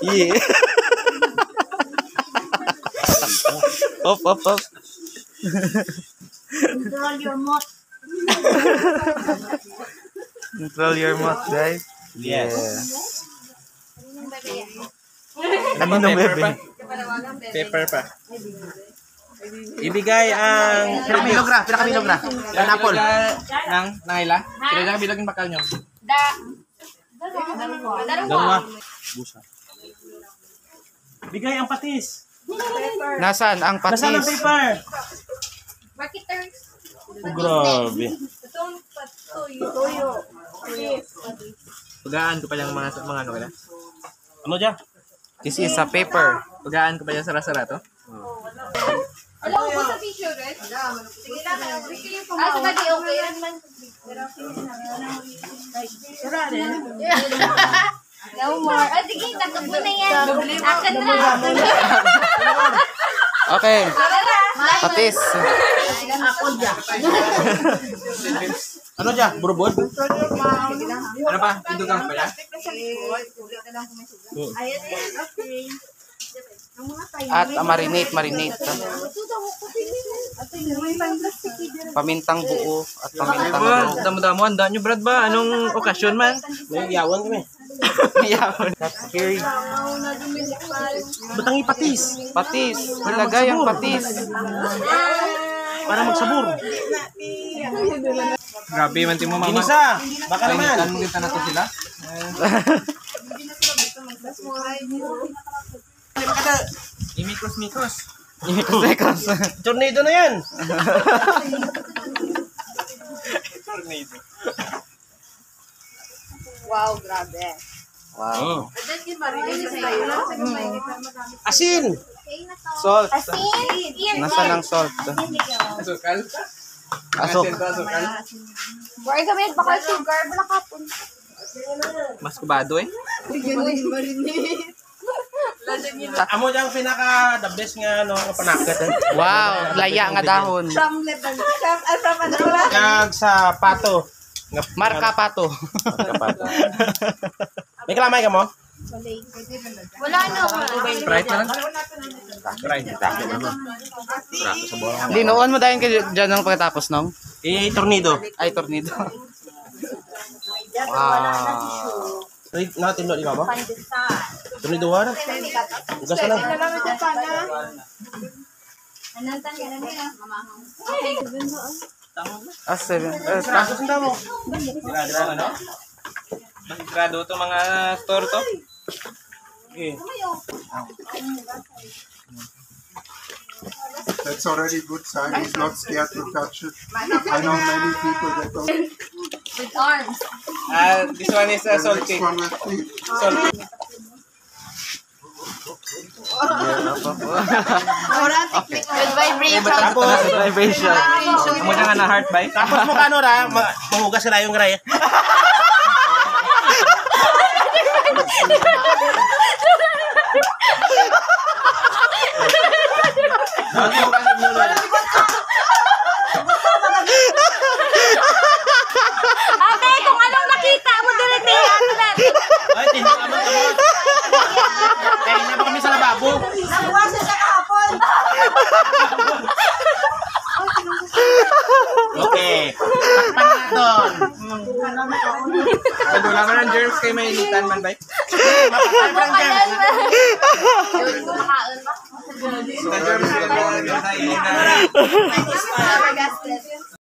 Yeah. Up. Control your mouth. Control your mouth, guys. Yes. Kaninong bebe? Paper pa. Ibigay ang Pinakabilog na. Pineapple. ng ila. Kailangan bilog yung bakal nyo. Dalawa. Busa. Bigay ang patis. Nasaan ang patis? Nasaan ang paper? Marketers. Grabe. Itong tuyo. Pagaan ko pa yung mga ano kaya? Ano dyan? This is a paper. Pagaan ko pa yung sara-sara to? Alam mo sa picture, guys? Sige lang. Sa badi, okay yan man. Sura rin. No more. Sige, takbo na yan. Akan na. Okay. Patis. Ano dyan? Burbod? Ano pa? Indugang pa yan? At marinate. Pamintang buo at pamintang buo. Damo-damo, handa nyo Brad ba? Anong okasyon man? May yawan kami. That's scary. Batang ipatis. Patis. Ilagay ang patis. Para magsabor. Grabe man mo mama. Ginisa. Baka naman. Kainitan mo kita na to sila. Imikos-mikos. Ikos. Tornado na yan. Wow, grabe. Wow. Asin. Salt. Asin. Nasaan ang salt? Asukal. Asok. Asukal. Boy, gamit baka sugar. Wala kapon. Mas kubado eh. Amo dyan pinaka the best nga ano nga panakat. Wow. Laya nga dahon. Kag sa pato. Marka pato. May kalamay ka mo? Wala na. Sprite na lang. Right. Linuon mo dahil kayo dyan ng pagkatapos nung? Tornado. Ay, tornado. Wow. Natin lo di ba? Tornado war. Ugas na lang. Seven. Kaso sunda mo. Sigurado ano? Sigurado to mga store to. Okay. That's already good sign. He's not scared to touch it. I know many people that don't. With arms. This one is salty. Next one with feet. Salty. With vibration. Tapos, Vibration. amo na nga na heart bite. Tapos mo kano ra, mahugas sila yung gray. Ate, kung anong nakita mo dito, ano na? Ay, tingnan naman kamo. Kaya na pa kami sa lababo. Nabuwasan siya kahapon. Okay. Takpan na doon. Wala naman ang germs kay may ilitan man ba? Mapapal ang germs. Yun, kumakaon ba? Sa germs.